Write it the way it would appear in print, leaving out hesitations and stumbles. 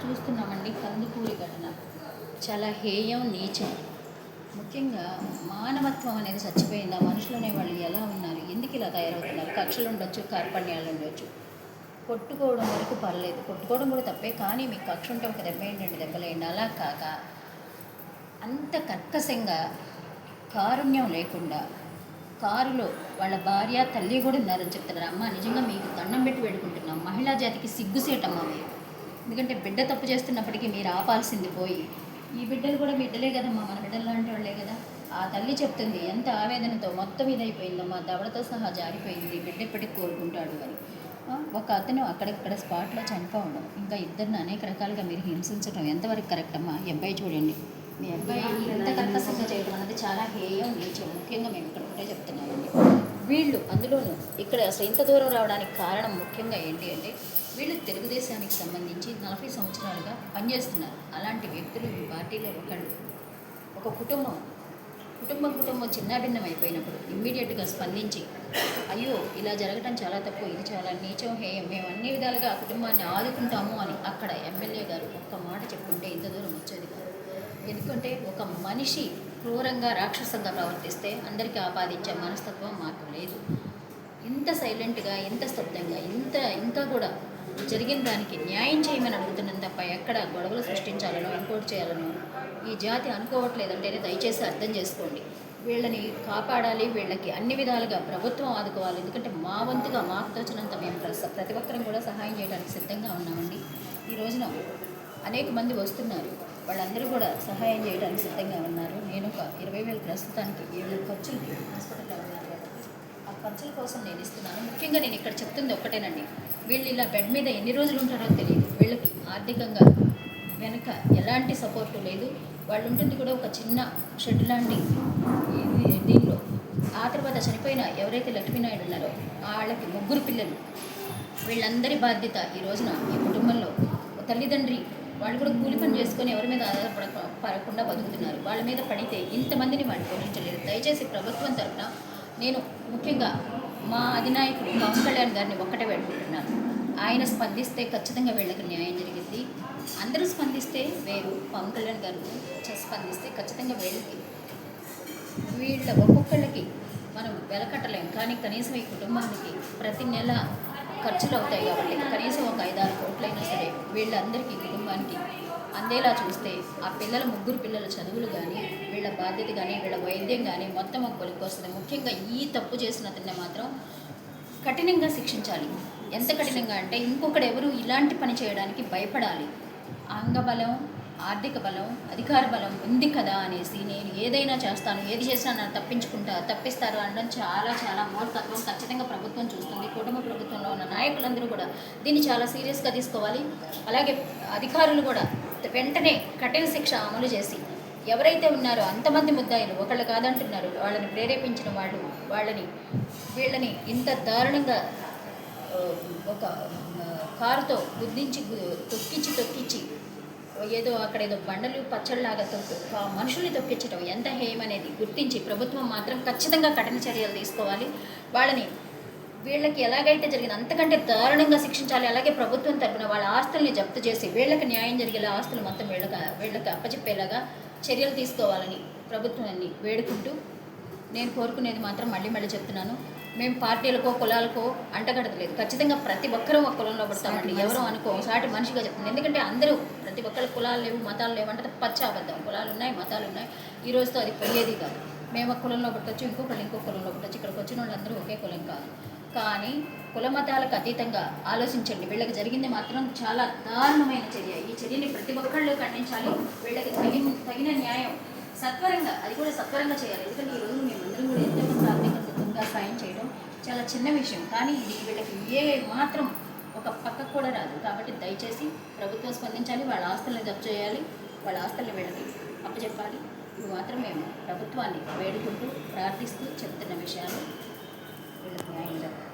చూస్తున్నామండి కందుకూరి ఘటన. చాలా హేయం, నీచం. ముఖ్యంగా మానవత్వం అనేది చచ్చిపోయింది. ఆ మనుషులు అనేవాళ్ళు ఎలా ఉన్నారు, ఎందుకు ఇలా తయారవుతున్నారు? కక్షలు ఉండొచ్చు, కార్పణ్యాలు ఉండొచ్చు. కొట్టుకోవడం వరకు పర్లేదు, కొట్టుకోవడం కూడా తప్పే, కానీ మీకు కక్ష ఉంటే ఒక దెబ్బ ఏంటండి, దెబ్బలేయండి. అలా కాక అంత కర్కశంగా, కారుణ్యం లేకుండా, కారులో వాళ్ళ భార్య, తల్లి కూడా ఉన్నారని చెప్తున్నారు. అమ్మ, నిజంగా మీకు దండం పెట్టి వేడుకుంటున్నాం, మహిళా జాతికి సిగ్గుసేటమ్మ మీరు. ఎందుకంటే బిడ్డ తప్పు చేస్తున్నప్పటికీ మీరు ఆపాల్సింది పోయి, ఈ బిడ్డలు కూడా బిడ్డలే కదమ్మా, మన బిడ్డలు లాంటి వాళ్ళే కదా. ఆ తల్లి చెప్తుంది ఎంత ఆవేదనతో, మొత్తం ఇదైపోయిందమ్మా, దవడతో సహా జారిపోయింది, బిడ్డ ఎప్పటికి కోరుకుంటాడు అని. ఒక అతను అక్కడక్కడ స్పాట్లో చనిపోవడం, ఇంకా ఇద్దరిని అనేక రకాలుగా మీరు హింసించడం ఎంతవరకు కరెక్ట్ అమ్మా? ఈ అబ్బాయి చూడండి, మీ అబ్బాయి ఎంత కర్కశంగా చేయడం అనేది చాలా హేయం, నీచం. ముఖ్యంగా మేము ఇక్కడ ఒకటే చెప్తున్నామండి, వీళ్ళు అందులోనూ ఇక్కడ అసలు ఇంత దూరం రావడానికి కారణం ముఖ్యంగా ఏంటి అంటే, వీళ్ళు తెలుగుదేశానికి సంబంధించి 40 సంవత్సరాలుగా పనిచేస్తున్నారు. అలాంటి వ్యక్తులు ఈ పార్టీలో ఒక కుటుంబం చిన్నాభిన్నం అయిపోయినప్పుడు ఇమ్మీడియట్గా స్పందించి, అయ్యో ఇలా జరగడం చాలా తప్పు, ఇది చాలా నీచం, హేయం, మేము అన్ని విధాలుగా ఆ కుటుంబాన్ని ఆదుకుంటాము అని అక్కడ ఎమ్మెల్యే గారు ఒక్క మాట చెప్పుకుంటే ఇంత దూరం వచ్చేది కాదు. ఎందుకంటే ఒక మనిషి క్రూరంగా, రాక్షసంగా ప్రవర్తిస్తే అందరికీ ఆపాదించే మనస్తత్వం మాకు లేదు. ఇంత సైలెంట్గా, ఇంత స్తబ్దంగా, ఇంకా కూడా జరిగిన దానికి న్యాయం చేయమని అడుగుతున్నాను తప్ప ఎక్కడ గొడవలు సృష్టించాలనో ఇంకోటి చేయాలనో ఈ జాతి అనుకోవట్లేదంటేనే దయచేసి అర్థం చేసుకోండి. వీళ్ళని కాపాడాలి, వీళ్ళకి అన్ని విధాలుగా ప్రభుత్వం ఆదుకోవాలి. ఎందుకంటే మా వంతుగా మాకు తోచినంత మేము ప్రతి ఒక్కరం కూడా సహాయం చేయడానికి సిద్ధంగా ఉన్నామండి. ఈ రోజున అనేక మంది వస్తున్నారు, వాళ్ళందరూ కూడా సహాయం చేయడానికి సిద్ధంగా ఉన్నారు. నేను ఒక 20,000 ప్రస్తుతానికి 7 ఖర్చులకి హాస్పిటల్లో ఉన్నారు కాబట్టి ఆ ఖర్చుల కోసం నేను ఇస్తున్నాను. ముఖ్యంగా నేను ఇక్కడ చెప్తుంది ఒక్కటేనండి, వీళ్ళు ఇలా బెడ్ మీద ఎన్ని రోజులు ఉంటారో తెలియదు. వీళ్ళకి ఆర్థికంగా వెనక ఎలాంటి సపోర్టు లేదు. వాళ్ళు ఉంటుంది కూడా ఒక చిన్న షెడ్ లాంటి దీనిలో. ఆ తర్వాత చనిపోయిన ఎవరైతే లక్ష్మీనాయుడు ఉన్నారో వాళ్ళకి 3 పిల్లలు. వీళ్ళందరి బాధ్యత ఈ రోజున ఈ కుటుంబంలో తల్లిదండ్రి వాళ్ళు కూడా కూలి పని చేసుకొని ఎవరి మీద ఆధారపడకుండా బతుకుతున్నారు. వాళ్ళ మీద పడితే ఇంతమందిని వాళ్ళు పోషించలేదు. దయచేసి ప్రభుత్వం తరఫున నేను ముఖ్యంగా మా అధినాయకుడు పవన్ కళ్యాణ్ గారిని ఒక్కటే వేడుకుంటున్నాను. ఆయన స్పందిస్తే ఖచ్చితంగా వీళ్ళకి న్యాయం జరిగింది. అందరూ స్పందిస్తే వేరు, పవన్ కళ్యాణ్ గారు స్పందిస్తే ఖచ్చితంగా వీళ్ళ ఒక్కొక్కళ్ళకి మనం వెలకట్టలేం, కానీ కనీసం ఈ కుటుంబానికి ప్రతి నెల ఖర్చులు అవుతాయి కాబట్టి కనీసం ఒక 5-6 కోట్లైనా సరే వీళ్ళందరికీ కుటుంబానికి అందేలా చూస్తే ఆ 3 పిల్లల చదువులు కానీ, వీళ్ళ బాధ్యత కానీ, వీళ్ళ వైద్యం కానీ మొత్తం ఒక కొలిక్కి వస్తుంది. ముఖ్యంగా ఈ తప్పు చేసిన అతన్ని మాత్రం కఠినంగా శిక్షించాలి. ఎంత కఠినంగా అంటే ఇంకొకడు ఎవరు ఇలాంటి పని చేయడానికి భయపడాలి. అంగబలం, ఆర్థిక బలం, అధికార బలం ఉంది కదా అనేసి నేను ఏదైనా చేస్తాను, ఏది చేసినా నన్ను తప్పిస్తారు అనడం చాలా చాలా మూర్ఖత్వం. ఖచ్చితంగా ప్రభుత్వం చూస్తుంది. కుటుంబ ప్రభుత్వంలో ఉన్న నాయకులందరూ కూడా దీన్ని చాలా సీరియస్గా తీసుకోవాలి. అలాగే అధికారులు కూడా వెంటనే కఠిన శిక్ష అమలు చేసి ఎవరైతే ఉన్నారో అంతమంది ముద్దాయిలు, ఒకళ్ళు కాదంటున్నారు, వాళ్ళని ప్రేరేపించిన వీళ్ళని ఇంత దారుణంగా ఒక కారుతో గుద్దించి తొక్కించి ఏదో అక్కడ ఏదో బండలు పచ్చళ్ళలాగా మనుషుల్ని తొక్కించడం ఎంత హేయం అనేది గుర్తించి ప్రభుత్వం మాత్రం ఖచ్చితంగా కఠిన చర్యలు తీసుకోవాలి. వీళ్ళకి ఎలాగైతే జరిగింది అంతకంటే దారుణంగా శిక్షించాలి. అలాగే ప్రభుత్వం తరపున వాళ్ళ ఆస్తుల్ని జప్తు చేసి వీళ్ళకి న్యాయం జరిగేలా ఆస్తులు మొత్తం వీళ్ళకి అప్పచెప్పేలాగా చర్యలు తీసుకోవాలని ప్రభుత్వాన్ని వేడుకుంటూ నేను కోరుకునేది మాత్రం మళ్ళీ చెప్తున్నాను, మేము పార్టీలకో కులాలకో అంటగడతలేదు. ఖచ్చితంగా ప్రతి ఒక్కరూ ఒక కులంలో పడతామండి. ఎవరో సాటి మనిషిగా చెప్తుంది. ఎందుకంటే అందరూ ప్రతి ఒక్కరు కులాలు లేవు, మతాలు లేవు అంటే పచ్చాబద్ధం. కులాలు ఉన్నాయి, మతాలు ఉన్నాయి. ఈ రోజుతో అది పోయేది కాదు. మేము ఒక కులంలో పుట్టచ్చు, ఇంకో కులంలో పుట్టచ్చు. ఇక్కడికి వచ్చిన వాళ్ళందరూ ఒకే కులం కాదు. కానీ కుల మతాలకు అతీతంగా ఆలోచించండి. వీళ్ళకి జరిగింది మాత్రం చాలా దారుణమైన చర్య. ఈ చర్యని ప్రతి ఒక్కళ్ళు ఖండించాలి. వీళ్ళకి తగిన న్యాయం సత్వరంగా, అది కూడా సత్వరంగా చేయాలి. ఎందుకంటే ఈ రోజు మేమందరం కూడా ఎంతోమంది ఆర్థికంగా సాయం చేయడం చాలా చిన్న విషయం, కానీ ఇది వీళ్ళకి మాత్రం ఒక పక్కకు కూడా రాదు. కాబట్టి దయచేసి ప్రభుత్వం స్పందించాలి. వాళ్ళ ఆస్తులను జప్తు చేయాలి, వాళ్ళ ఆస్తులను వీళ్ళకి అప్పచెప్పాలి. ఇవి మాత్రం మేము ప్రభుత్వాన్ని వేడుకుంటూ ప్రార్థిస్తూ చెప్తున్న విషయాలు. వీళ్ళకి న్యాయం జరగాలి.